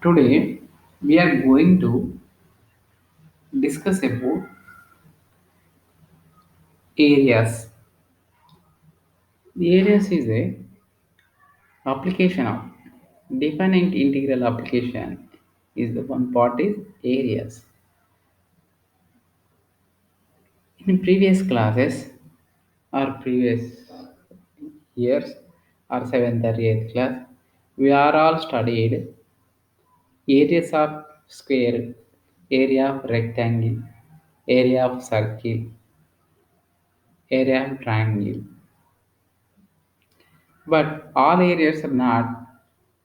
Today we are going to discuss about areas. The areas is a application of definite integral application is the one part is areas. In previous classes or previous years or 7th or 8th class, we are all studied areas of square, area of rectangle, area of circle, area of triangle. But all areas are not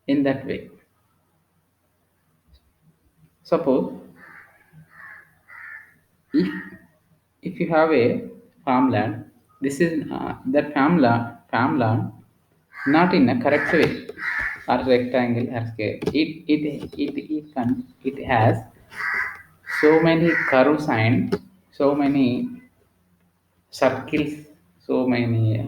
in that way. Suppose if if you have a farmland, this is that farmland not in a correct way or rectangle or square. It has so many curves and so many circles, so many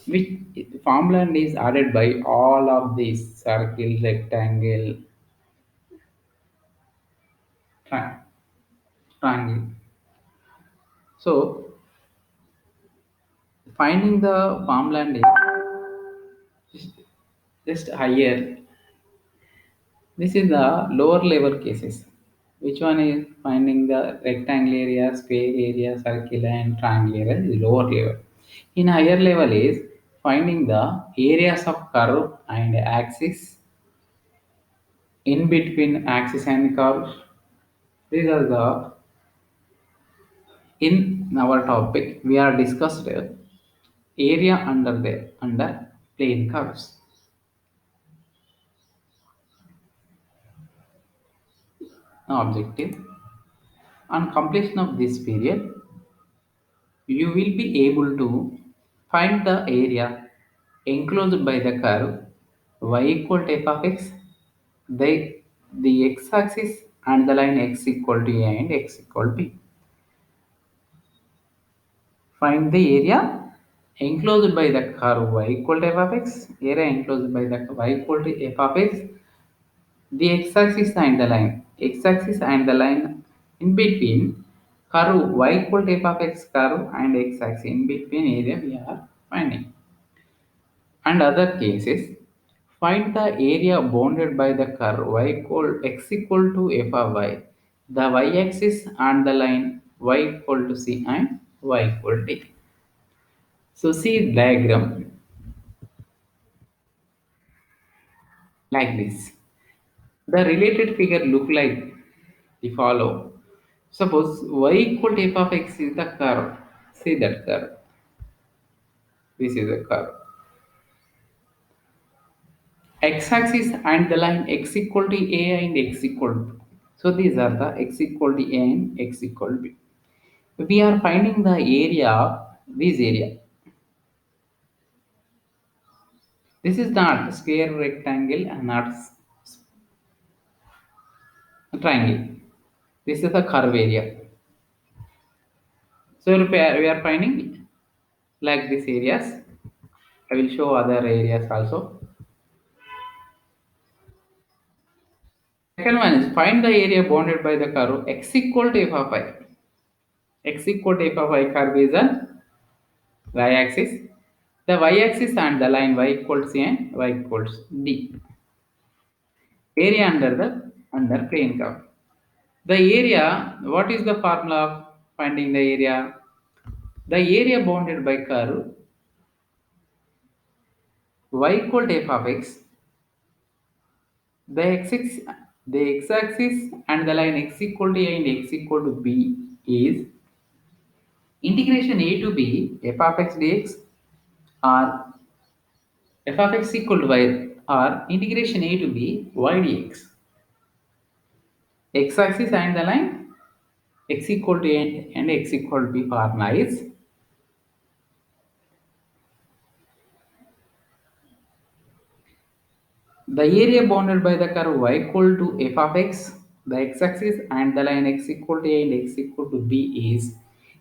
which farmland is added by all of these circle, rectangle, tri- triangle. So finding the farmland is just higher. This is the lower level cases. Which one is finding the rectangle area, square area, circle and triangle area is lower level. In higher level is finding the areas of curve and axis in between axis and curve. These are the in our topic we are discussed area under plane curves. Objective on completion of this period you will be able to find the area enclosed by the curve y equal to f of x, the, the x-axis and the line x equal to a and x equal to b. Find the area enclosed by the curve y equal to f of x, area enclosed by the y equal to f of x, the x-axis and the line, x-axis and the line in between curve y equal to f of x curve and x-axis in between area we are finding. And other cases, find the area bounded by the curve x equal to f of y, the y-axis and the line y equal to c and y equal to d. So see diagram like this. The related figure look like the follow. Suppose y equal to f of x is the curve. See that curve. This is a curve. X-axis and the line x equal to a and x equal to b. So these are the x equal to a and x equal to b. We are finding the area, this area. This is not square, rectangle, and not triangle. This is the curve area. So we are finding like these areas. I will show other areas also. Second one is find the area bounded by the curve x equal to f of y. X equal to f of y curve is on y-axis. The y-axis and the line y equals c and y equals d. Area under plane curve. The area, what is the formula of finding the area? The area bounded by curve y equal to f of x, the x-axis and the line x equal to a and x equal to b is integration a to b f of x dx or f of x equal to y or integration a to b y dx. X-axis and the line x equal to a and x equal to b formula is the area bounded by the curve y equal to f of x, the x-axis and the line x equal to a and x equal to b is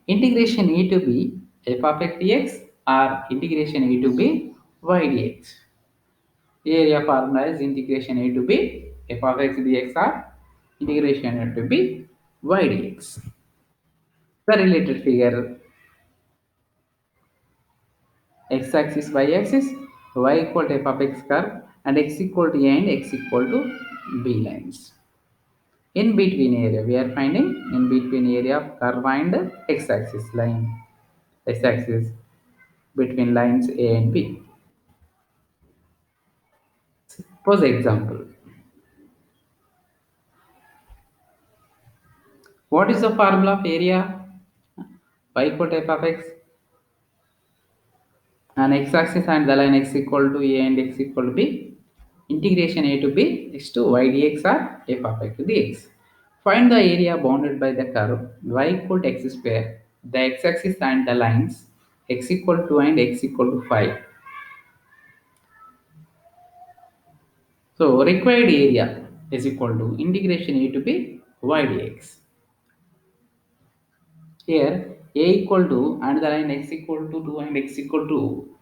integration a to b f of x dx or integration a to b y dx. Area formula is integration a to b f of x dx are integration to be y dx. The related figure x-axis, y-axis, y equal to f of x curve and x equal to a and x equal to b lines. In between area, we are finding in between area of curve and x-axis line, x-axis between lines A and B. Suppose example, what is the formula of area? Y equal to f of x and x-axis and the line x equal to a and x equal to b. Integration a to b x to y dx or f of x dx. Find the area bounded by the curve y equal to x square, the x-axis and the lines x equal to and x equal to 5. So required area is equal to integration a to b y dx. Here a equal to and the line x equal to 2 and x equal to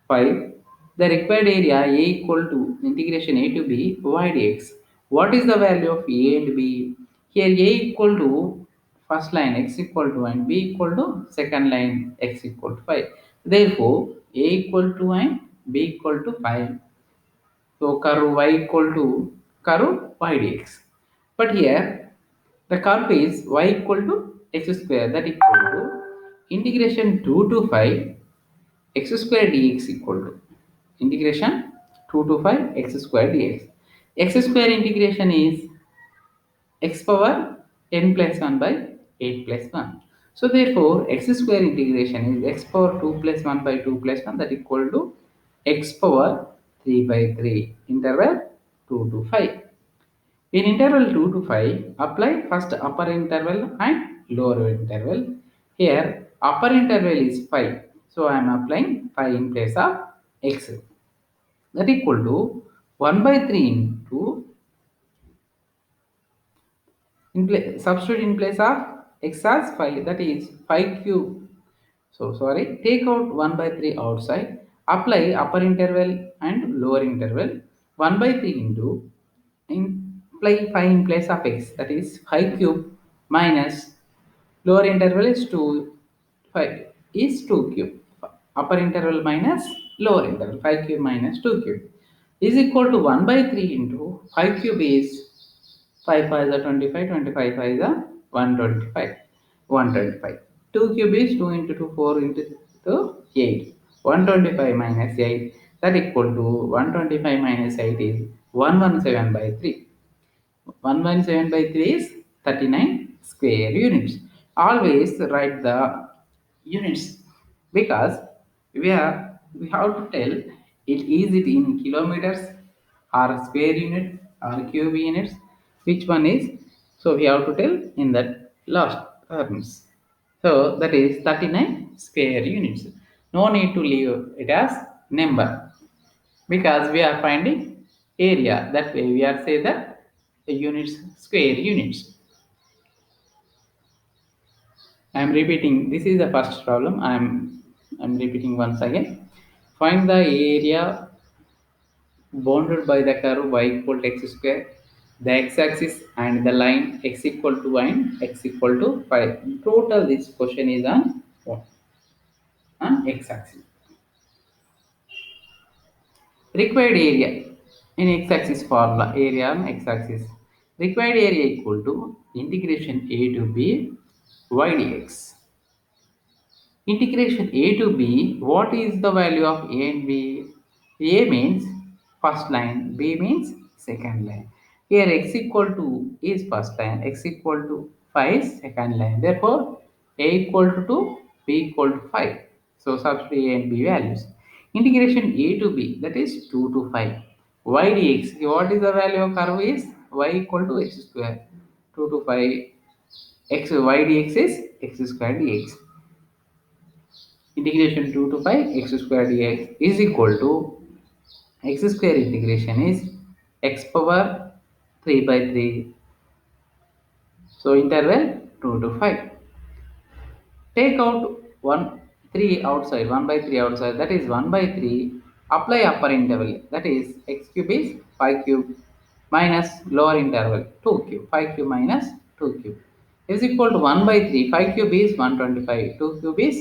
5. The required area a equal to integration a to b y dx. What is the value of a and b? Here a equal to first line x equal to and b equal to second line x equal to 5. Therefore a equal to and b equal to 5. So curve y equal to curve y dx. But here the curve is y equal to x square, that equal to integration 2 to 5 x square dx equal to integration 2 to 5 x square dx. X square integration is x power n plus 1 by 8 plus 1. So therefore x square integration is x power 2 plus 1 by 2 plus 1, that equal to x power 3 by 3 interval 2 to 5. In interval 2 to 5, apply first upper interval and lower interval. Here upper interval is 5, so I am applying 5 in place of x, that equal to 1 by 3 into substitute in place of x as 5, that is 5 cube. So sorry, take out 1 by 3 outside, apply upper interval and lower interval. 1 by 3 into imply 5 in place of x, that is 5 cube minus lower interval is 2, 5 is 2 cube. Upper interval minus lower interval, 5 cube minus 2 cube is equal to 1 by 3 into 5 cube is 5 5 is 25, 25 5 is 125, 125. 2 cube is 2 into 2, 4 into 2, 8. 125 minus 8, that equal to 125 minus 8 is 117 by 3. 117 by 3 is 39 square units. Always write the units because we have to tell it, is it in kilometers or square unit or cube units, which one is. So we have to tell in that last terms. So that is 39 square units. No need to leave it as number because we are finding area, that way we are say that the units square units. I am repeating, this is the first problem. I'm repeating once again. Find the area bounded by the curve y equal to x square, the x-axis and the line x equal to and x equal to 5. In total this question is on what? On x-axis. Required area in x-axis formula, area on x-axis. Required area equal to integration a to b y dx. Integration a to b, what is the value of a and b? A means first line, b means second line. Here x equal to is first line, x equal to 5 is second line. Therefore, a equal to 2, b equal to 5. So substitute a and b values. Integration a to b, that is 2 to 5. Y dx, what is the value of curve is y equal to x square. 2 to 5, x y dx is x square dx. Integration 2 to 5 x square dx is equal to x square integration is x power 3 by 3. So interval 2 to 5. Take out 1 3 outside, 1 by 3 outside, that is 1 by 3. Apply upper interval, that is x cube is 5 cube minus lower interval 2 cube. 5 cube minus 2 cube is equal to 1 by 3. 5 cube is 125. 2 cube is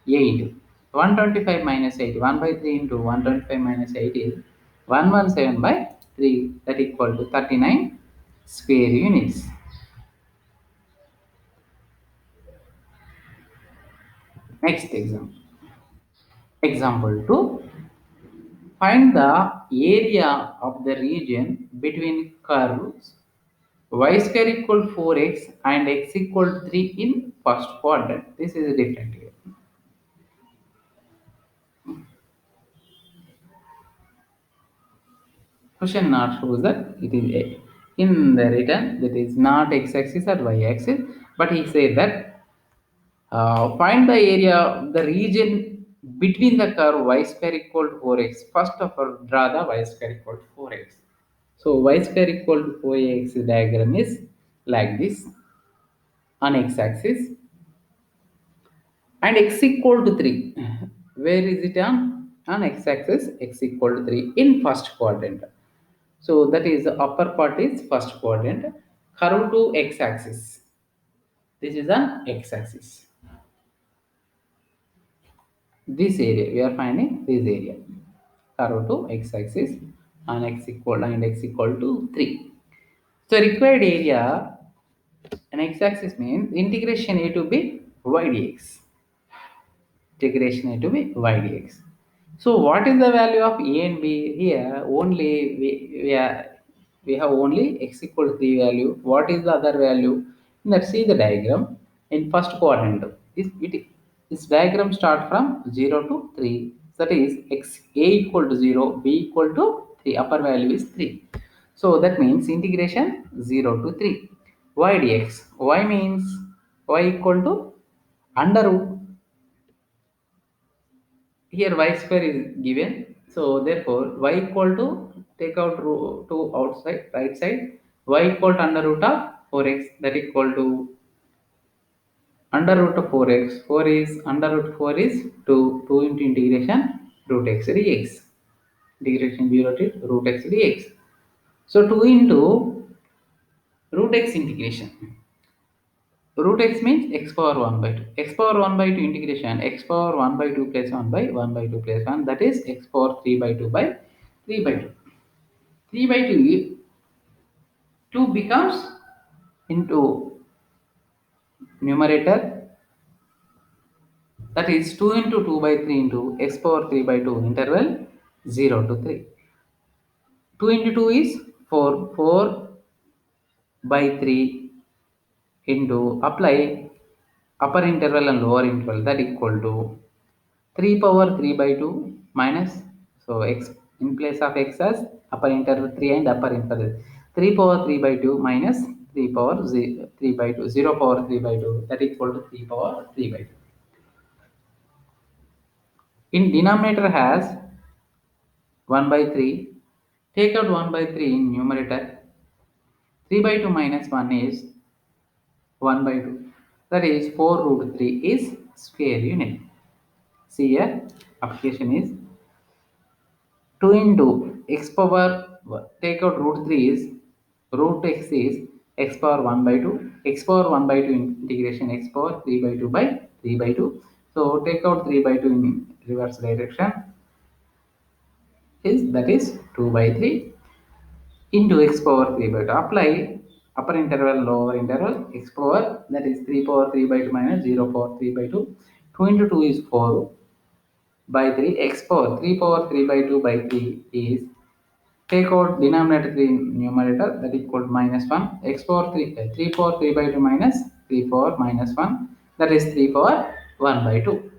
8. 125 minus 8. 1 by 3 into 125 minus 8 is 117 by 3. That equal to 39 square units. Next example. Example 2. Find the area of the region between curves y square equal 4x and x equal 3 in first quadrant. This is different here. Question not shows that it is a. In the written that is not x-axis or y-axis, but he said that find the area of the region between the curve y square equal to 4x. First of all, draw the y square equal to 4x. So y square equal to 4x diagram is like this on x-axis and x equal to 3. Where is it on x-axis? X equal to 3 in first quadrant. So that is the upper part is first quadrant. Curve to x-axis. This is an x-axis. This area we are finding this area. Curve to x-axis and x equal to 3. So required area an x-axis means integration a to b y dx. Integration a to b y dx. So what is the value of a and b here? Only we have only x equal to 3 value. What is the other value? Let's see the diagram in first quadrant. This diagram start from 0 to 3. That is x a equal to 0, b equal to 3. Upper value is 3. So that means integration 0 to 3. Y dx. Y means y equal to under root. Here y square is given, so therefore y equal to take out root 2 outside right side, y equal to under root of 4x, that equal to under root of 4x. 4 is under root 4 is 2. 2 into integration root x dx, integration 0 to root x dx. So 2 into root x integration, root x means x power 1 by 2. X power 1 by 2 integration x power 1 by 2 plus 1 by 1 by 2 plus 1, that is x power 3 by 2 by 3 by 2. 3 by 2, 2 becomes into numerator, that is 2 into 2 by 3 into x power 3 by 2 interval 0 to 3. 2 into 2 is 4. 4 by 3 into apply upper interval and lower interval, that equal to 3 power 3 by 2 minus, so x in place of x as upper interval 3 and upper interval 3 power 3 by 2 minus 3 power 3 by 2, 0 power 3 by 2, that equal to 3 power 3 by 2. In denominator has 1 by 3, take out 1 by 3 in numerator, 3 by 2 minus 1 is 1 by 2, that is 4 root 3 is square unit. See here application is 2 into x power, take out root 3 is root x is x power 1 by 2, x power 1 by 2 integration x power 3 by 2 by 3 by 2. So take out 3 by 2 in reverse direction is, that is 2 by 3 into x power 3 by 2. Apply upper interval lower interval x power, that is 3 power 3 by 2 minus 0 power 3 by 2. 2 into 2 is 4 by 3, x power 3 power 3 by 2 by 3 is, take out denominator 3 in numerator, that equal to minus 1, x power 3, 3 power 3 by 2 minus 3 power minus 1, that is 3 power 1 by 2,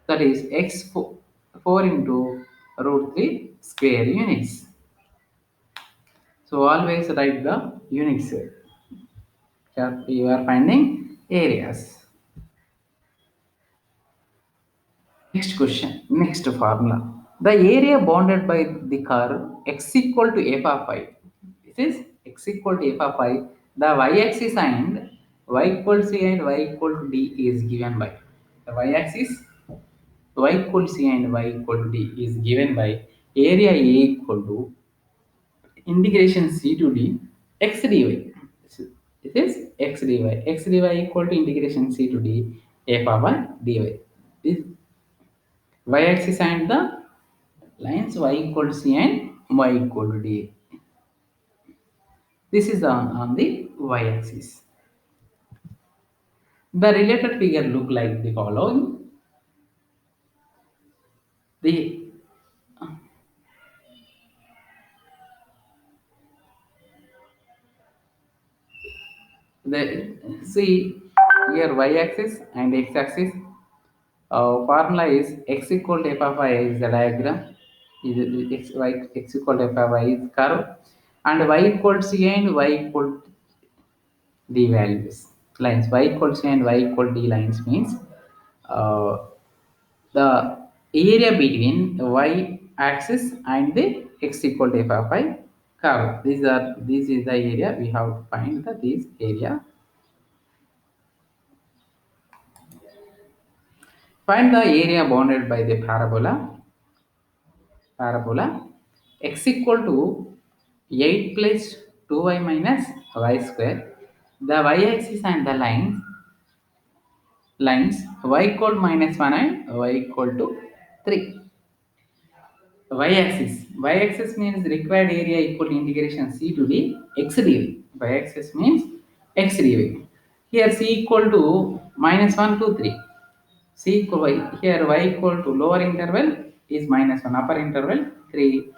that is x 4, 4 into root 3 square units. So always write the units here. You are finding areas. Next question, next formula. The area bounded by the curve x equal to f of I. This is x equal to f of I. The y-axis and y equal to c and y equal to d is given by, the y-axis y equal to c and y equal to d is given by area A equal to integration c to d x dy. It is x dy. X dy equal to integration c to d a power dy. This y-axis and the lines y equal to c and y equal to d. This is on the y-axis. The related figure look like the following. The see here y-axis and x-axis. Formula is x equal to f of y is the diagram. Is x equal to f of y is curve, and y equal to c and y equal to d values lines. Y equal to c and y equal to d lines means uh, the area between the y axis and the x equal to f of y curve. This is the area we have to find this area. Find the area bounded by the parabola x equal to 8 plus 2y minus y square. The y-axis and the lines y equal minus 1 and y equal to 3. Y-axis. Y-axis means required area equal to integration c to d x dv. Y-axis means x dv. Here c equal to minus 1 to 3. C equal y, here y equal to lower interval is minus 1, upper interval 3.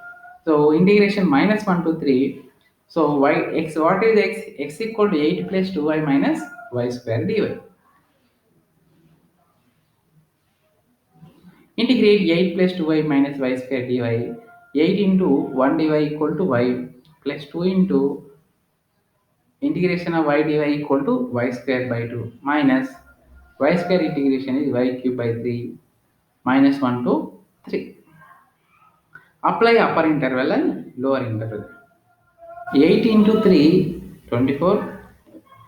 So integration minus 1 to 3. So y x, what is x? X equal to 8 plus 2y minus y square dy. Integrate 8 plus 2y minus y square dy. 8 into 1 dy equal to y plus 2 into integration of y dy equal to y square by 2 minus y square integration is y cube by 3 minus 1 to 3. Apply upper interval and lower interval. 8 into 3, 24.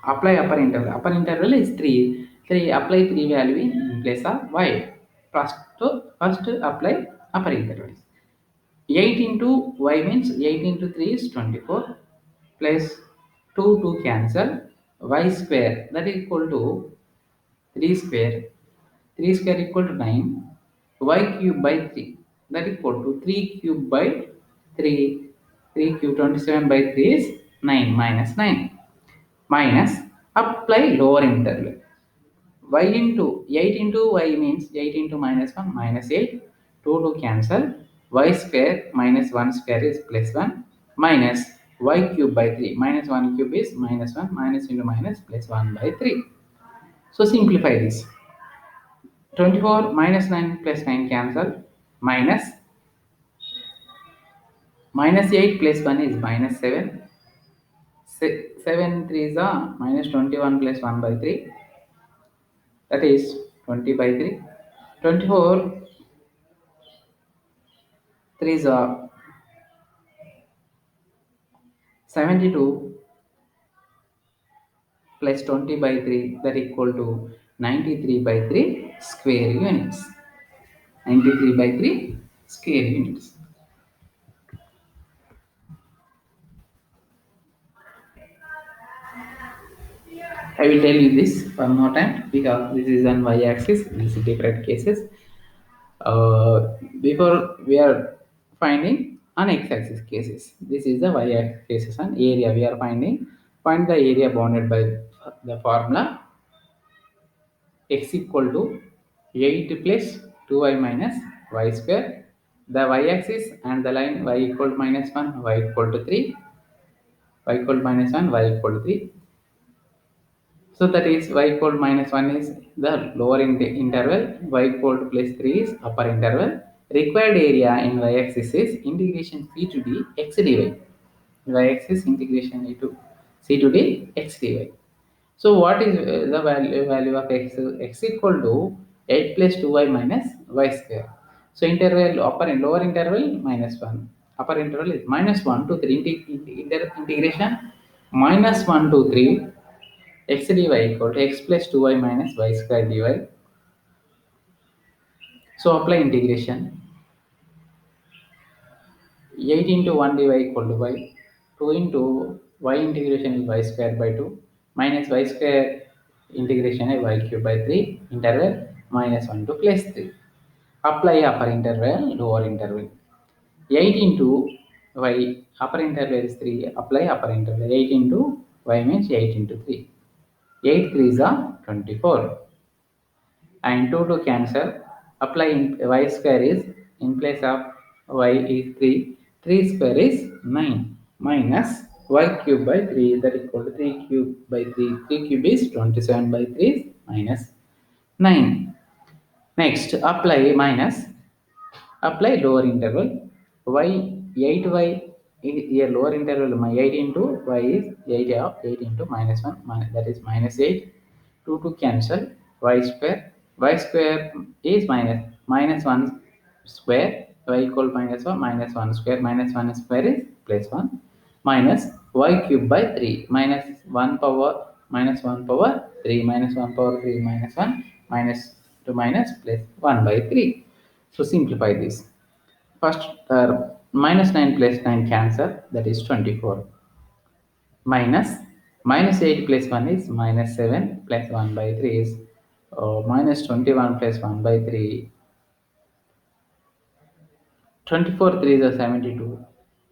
Apply upper interval. Upper interval is 3. 3 apply 3 value in place of y. First apply upper interval. 8 into y means 8 into 3 is 24 plus 2 to cancel. Y square that is equal to 3 square. 3 square equal to 9. Y cube by 3 that equal to 3 cube by 3. 3 cube 27 by 3 is 9 minus 9 minus apply lower interval. Y into 8 into y means 8 into minus 1 minus 8. 2 to cancel. Y square minus 1 square is plus 1 minus y cube by 3 minus 1 cube is minus 1 minus into minus plus 1 by 3. So simplify this. 24 minus 9 plus 9 cancel minus minus 8 plus 1 is minus 7. 7 3 is minus 21 plus 1 by 3, that is 20 by 3. 24 3 is 72 plus 20 by 3, that equal to 93 by 3 square units. 93 by 3 square units. I will tell you this one more time because this is on y-axis. This is different cases. Before we are finding on x-axis cases. This is the y-axis cases and area we are finding. Find the area bounded by the formula x equal to 8 plus 2y minus y square. The y-axis and the line y equal to minus 1, y equal to 3, y equal to minus 1, y equal to 3. So that is y equal to minus 1 is the lower interval, y equal to plus 3 is upper interval. Required area in y-axis is integration c to d x dy. Y-axis integration e to c to d x dy. So what is the value of x? X equal to 8 plus 2y minus y square. So interval upper and lower interval minus 1. Upper interval is minus 1 to 3 integration minus 1 to 3 x dy equal to x plus 2y minus y square dy. So apply integration. 8 into 1 dy equal to y. 2 into y integration is y square by 2 minus y square integration is y cube by 3 interval minus 1 to plus 3. Apply upper interval, lower interval. 8 into y, upper interval is 3, apply upper interval. 8 into y means 8 into 3. 8 3s are 24. And 2 to cancel. Apply y square is in place of y is 3. 3 square is 9 minus y cube by 3 that equal to 3 cube by 3. 3 cube is 27 by 3 is minus 9. Next apply minus. Apply lower interval. Y 8y here lower interval my 8 into y is 8 of 8 into minus 1 that is minus 8. 2 to cancel. Y square is minus 1 square. Y equal minus 1 minus 1 square minus 1 square is plus 1 minus y cube by 3 minus 1 power minus 1 power 3 minus 1 power 3 minus 1 minus 2 minus plus 1 by 3. So simplify this. First minus 9 plus 9 cancel, that is 24 minus minus 8 plus 1 is minus 7 plus 1 by 3 is minus 21 plus 1 by 3. 24 3 is a 72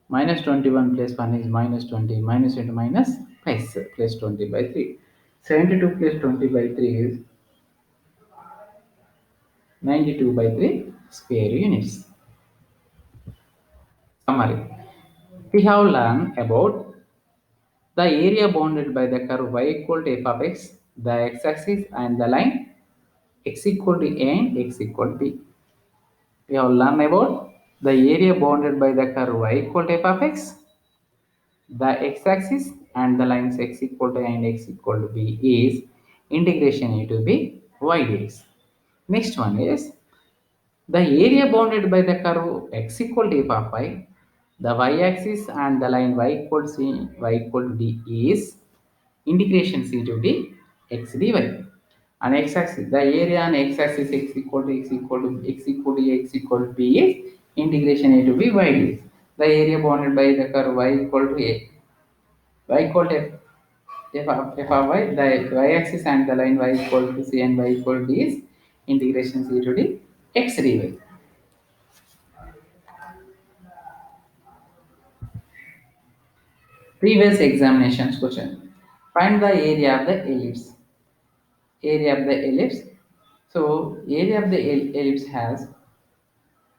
minus 21 plus 1 is minus 20 minus into minus plus 20 by 3. 72 plus 20 by 3 is 92 by 3 square units. Summary. We have learned about the area bounded by the curve y equal to f of x, the x-axis and the line x equal to a and x equal to b. We have learned about the area bounded by the curve y equal to f of x, the x-axis and the lines x equal to a and x equal to b is integration a to b y dx. Next one is the area bounded by the curve x equal to f of y, the y-axis and the line y equal to c, y equal to d is integration c to d x dy. On x-axis, the area on x-axis x equal to x equal to x equal to x equal to b is integration a to b y dx. The area bounded by the curve y equal to a, y equal to f of y, the y-axis and the line y equal to c and y equal to d is integration c to d x dy. Previous examinations question. Find the area of the ellipse. Area of the ellipse. So area of the ellipse has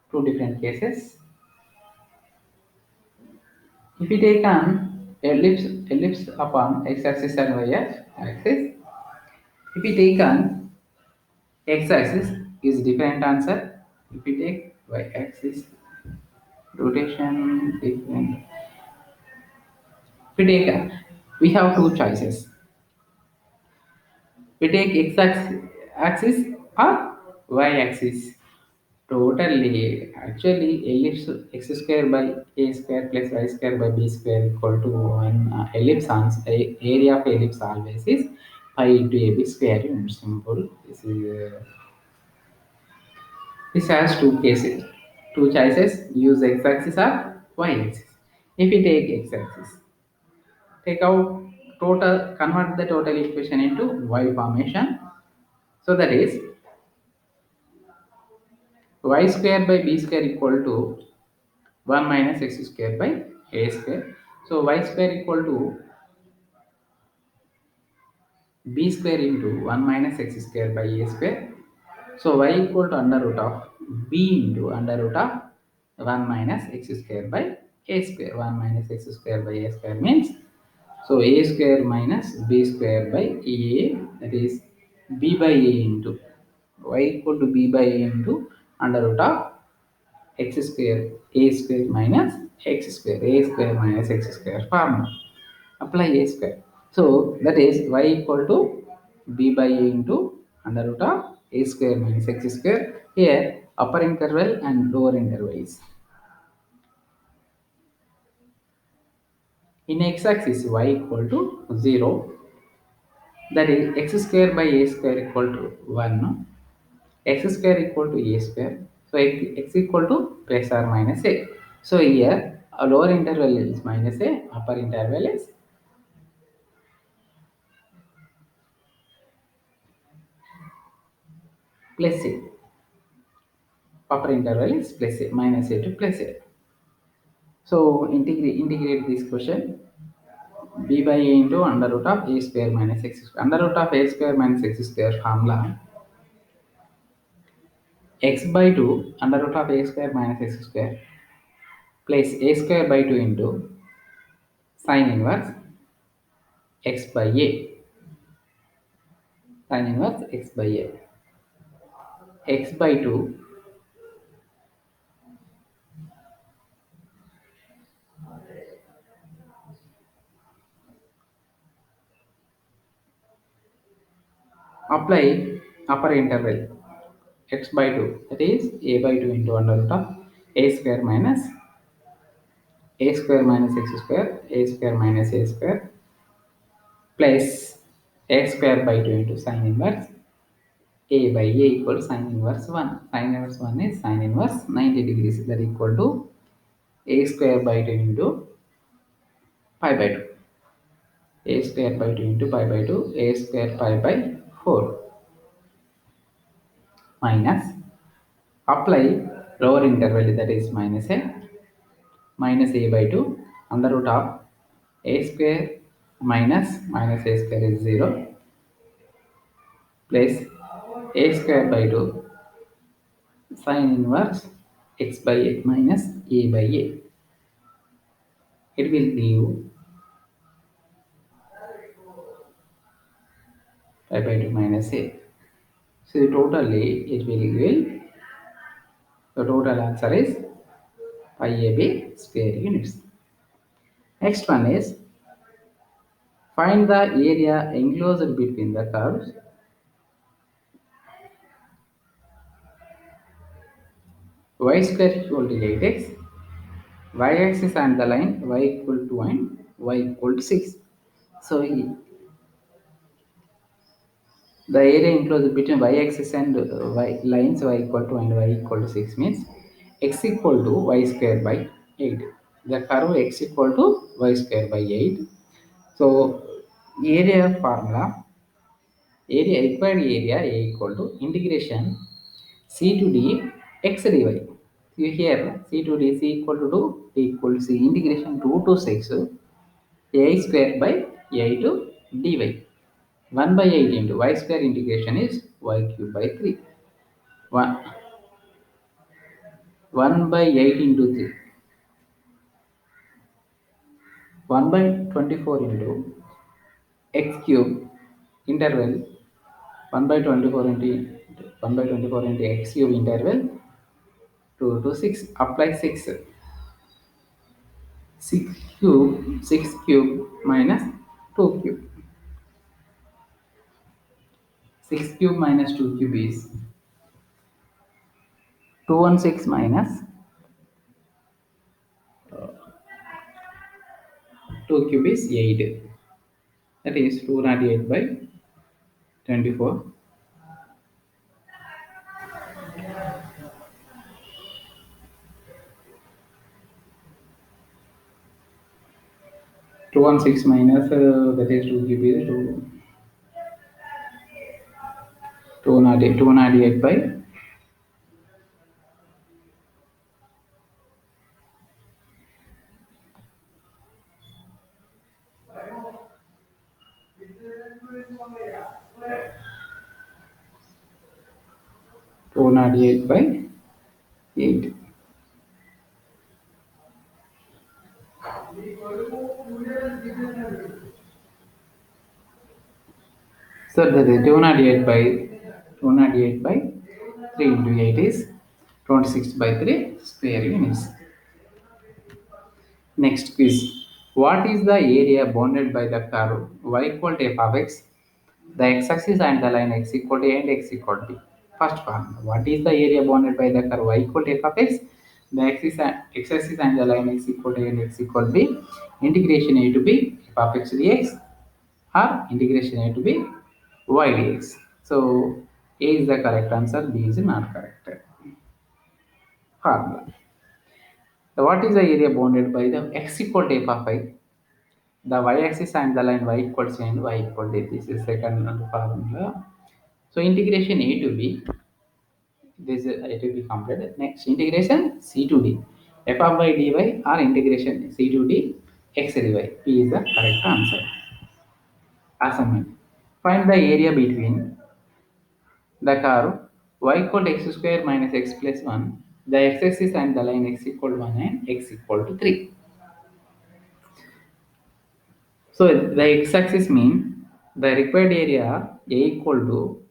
two different cases. If we take an ellipse upon x-axis and y-axis, if we take an x-axis is different answer. If we take y-axis, rotation different. If we take we have two choices. We take x-axis or y-axis. Totally, actually, ellipse x square by a square plus y square by b square equal to 1. Ellipse area of ellipse always is pi into ab square unit. Simple. This has two cases, two choices. Use x-axis or y-axis. If we take x-axis, take out total, convert the total equation into y formation. So that is y square by b square equal to 1 minus x square by a square. So y square equal to b square into 1 minus x square by a square. So y equal to under root of b into under root of 1 minus x square by a square. 1 minus x square by a square means, so a square minus b square by a, that is b by a into y equal to b by a into under root of x square a square minus x square, a square minus x square formula. Apply a square. So that is y equal to b by a into under root of a square minus x square. Here upper interval and lower intervals. In x-axis y equal to 0, that is x square by a square equal to 1, x square equal to a square. So x equal to plus or minus a. So here A lower interval is minus a, upper interval is plus a. Upper interval is plus a, minus a to plus a. So integrate this question. B by a into under root of a square minus x square. Under root of a square minus x square formula, x by 2 under root of a square minus x square plus a square by 2 into sin inverse x by a. Sin inverse x by a. X by 2 apply upper interval x by 2, that is a by 2 into under root of a square minus x square, a square minus a square plus x square by 2 into sin inverse a by a equals sin inverse 1. Sin inverse 1 is sin inverse 90 degrees, that equal to a square by 2 into pi by 2. A square by 2 into pi by 2, a square pi by 4 minus apply lower interval, that is minus a by 2 under root of a square minus a square is 0 plus a square by 2 sin inverse x by 8 minus a by a. It will give pi by 2 minus a. So totally it will give, the total answer is pi a by square units. Next one is find the area enclosed between the curves y square equal to 8x, y-axis and the line y equal to 1, y equal to 6. So the area enclosed between y-axis and y lines y equal to and y equal to 6 means x equal to y square by 8. The curve x equal to y square by 8. So area formula, area required area a equal to integration c to d x dy. You here c to d c equal to 2, d equal to c, integration 2 to 6 a square by a to dy. 1 by 8 into y square integration is y cube by 3. 1, 1 by 8 into 3. 1 by 24 into x cube interval 1 by 24 into 1 by 24 into x cube interval 2 to 6. Apply 6. 6 cube minus 2 cube. 6 cube minus 2 cube is 216 minus 2 cube is 8. That is 298 by 24. 216 minus that is 2 cube is 298 by 298 by 8. So that is 298 by 3 into 8 is 26 by 3 square units. Next quiz. What is the area bounded by the curve y equal to f of x? The x-axis and the line x equal to a and x equal to b. First one. What is the area bounded by the curve y equal to f of x? The x-axis and the line x equal to a and x equal to b. Integration a to b f of x dx or integration a to b y dx. So a is the correct answer, b is not correct. Formula. What is the area bounded by the x equal to f of I? The y-axis and the line y equals and y equal to, this is second formula. So integration a to b, this is a to be completed. Next integration c to d, f of y dy or integration c to d x dy. P is the correct answer. Assignment. Find the area between the curve y equal to x square minus x plus 1, the x-axis and the line x equal to 1 and x equal to 3. So the x-axis mean the required area a equal to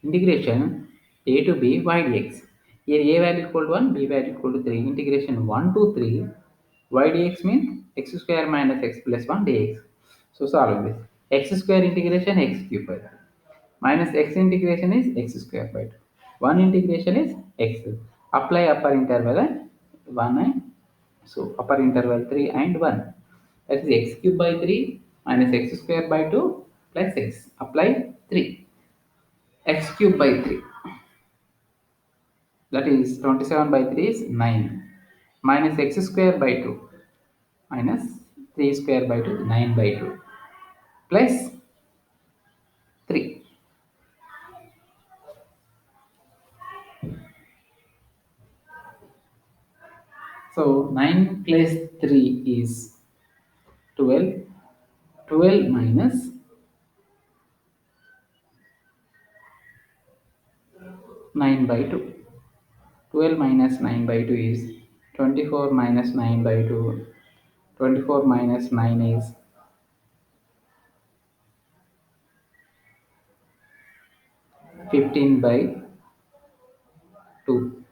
integration a to b y dx. Here a value equal to 1, b value equal to 3. Integration 1 to 3 y dx means x square minus x plus 1 dx. So solve this. X square integration x cube by 3 minus x integration is x square by 2. 1 integration is x. Apply upper interval and 1 and so upper interval 3 and 1. That is x cube by 3 minus x square by 2 plus x. Apply 3. X cube by 3. That is 27 by 3 is 9. Minus x square by 2 minus 3 square by 2 9 by 2 plus 3. So 9 plus 3 is 12. 12 minus 9 by 2. 12 minus 9 by 2 is 24 minus 9 by 2. 24 minus 9 is 15 by 2.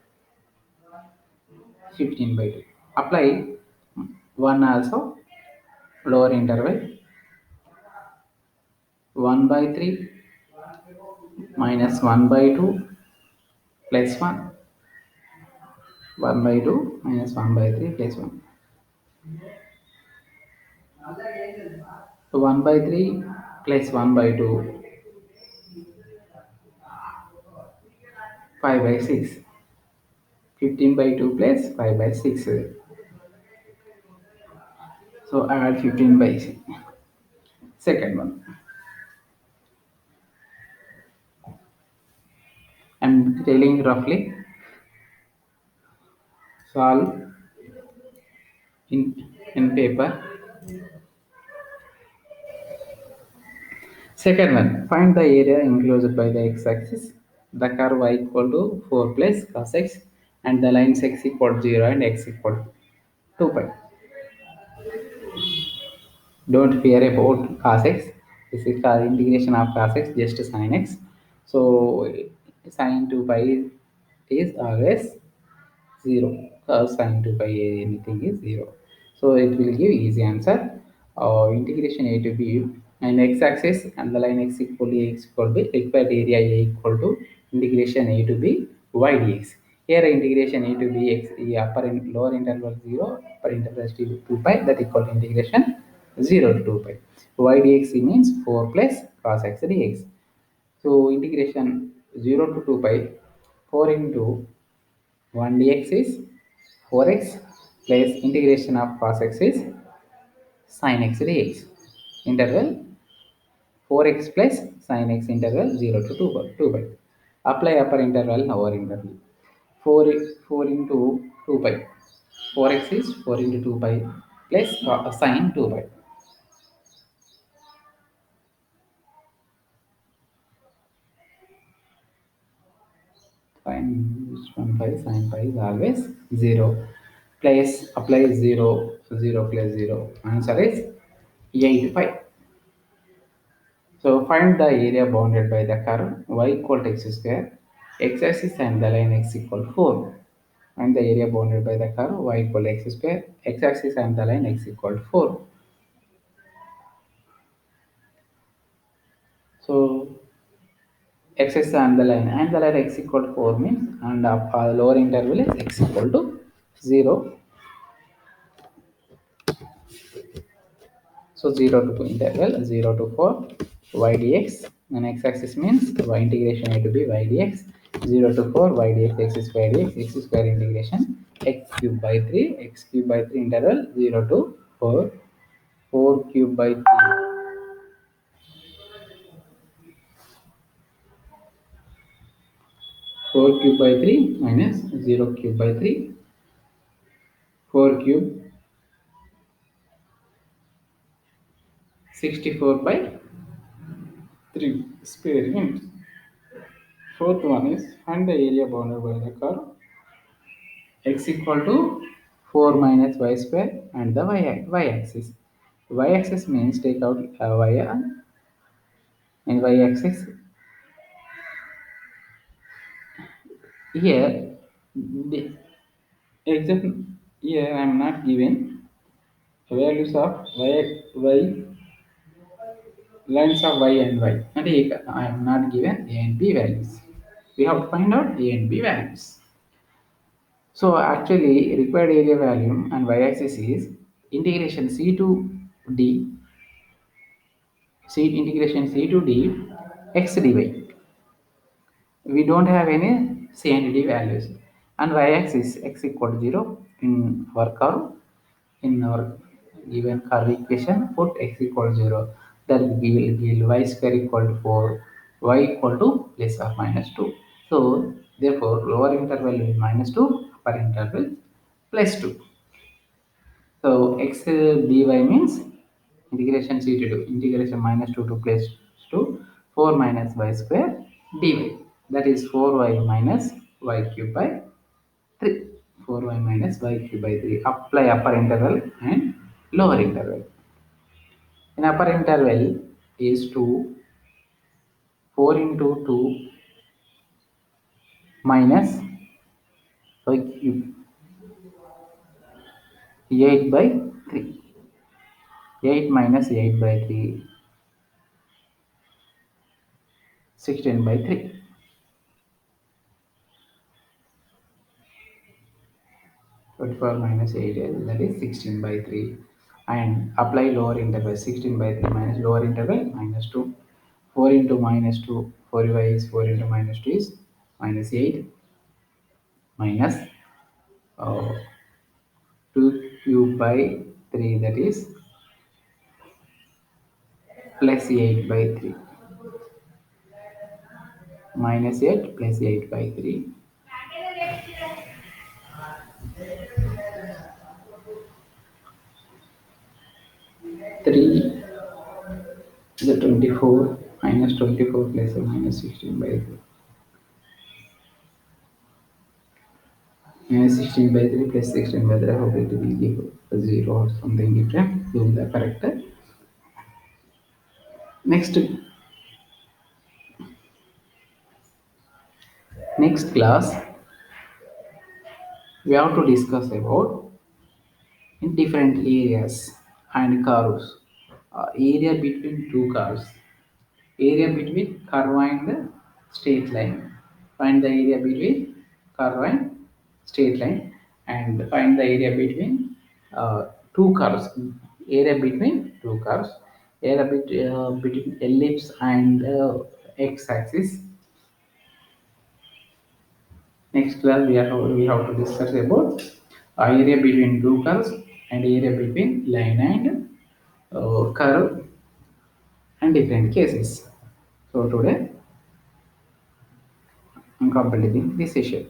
15 by 2. Apply 1 also, lower interval 1 by 3 minus 1 by 2 plus 1. 1 by 2 minus 1 by 3 plus 1. So 1 by 3 plus 1 by 2, 5 by 6. 15 by 2 plus 5 by 6. So add 15 by 6. Second one. I'm telling roughly. Solve in paper. Second one, find the area enclosed by the x-axis. The curve y equal to 4 plus cos x and the lines x equal to 0 and x equal to 2 pi. Don't fear about cos x. This is integration of cos x, just sin x. So sin 2 pi is always 0. Cos sin 2 pi anything is 0. So it will give easy answer. Integration a to b and x-axis and the line x equal to x equal to required area a equal to integration a to b y dx. Here integration a to b x, the upper and lower interval 0, upper interval is 2 pi, that equal to integration 0 to 2 pi. Y dx means 4 plus cos x dx. So integration 0 to 2 pi, 4 into 1 dx is 4x plus integration of cos x is sin x dx. Interval 4x plus sin x interval 0 to 2 pi. Apply upper interval, lower interval. 4 into 2 pi. 4x is 4 into 2 pi plus sin 2 pi. Sin is 1 pi, sin pi is always 0. Place, apply 0, 0 plus 0. Answer is 8 pi. So find the area bounded by the curve y equal to x square, x-axis and the line x equal to 4. Find the area bounded by the curve y equal to x square, x-axis and the line x equal to 4. So x-axis and the line x equal to 4 means, and lower interval is x equal to 0. So 0 to interval 0 to 4 y dx, and x-axis means y integration a to b y dx, 0 to 4 y dx x square dx, x square integration x cube by 3, x cube by 3 interval 0 to 4, 4 cube by 3, 4 cube by 3 minus 0 cube by 3, 4 cube 64 by 3 experiment. Fourth one is find the area bounded by the curve x equal to 4 minus y square and the y axis. Y axis means take out y and y axis. Here, the example here I am not given values of y lines of y and y. And I am not given a and b values. We have to find out a and b values. So actually required area value and y-axis is integration c to d, c to d x dy. We don't have any c and d values. And y-axis x equal to 0 in our curve. In our given curve equation, put x equal to 0. That will give y square equal to 4, y equal to plus or minus 2. So therefore lower interval is minus 2, upper interval plus 2. So x dy means integration c to do integration minus 2 to plus 2, 4 minus y square dy. That is 4y minus y cube by 3. 4y minus y cube by 3. Apply upper interval and lower interval. In upper interval is 2, 4 into 2 minus y cube 8 by 3. 8 minus 8 by 3, 16 by 3. 24 minus 8 is that is 16 by 3. And apply lower interval 16 by 3 minus lower interval minus 2. 4 into minus 2, 4y is 4 into minus 2 is minus 8 minus uh, 2 cube by 3, that is plus 8 by 3, minus 8 plus 8 by 3, 3 the 24 minus 24 plus or minus 16 by 3, minus 16 by 3 plus 16 by 3. I hope it will give a 0 or something different. Do the correct. Next class we have to discuss about in different areas and curves. Area between two curves, area between curve and straight line. Find the area between curve and straight line, and find the area between two curves. Area between two curves, area between ellipse and x-axis. Next class we have to discuss about area between two curves and area between line and curve and different cases. So today I'm completing this session.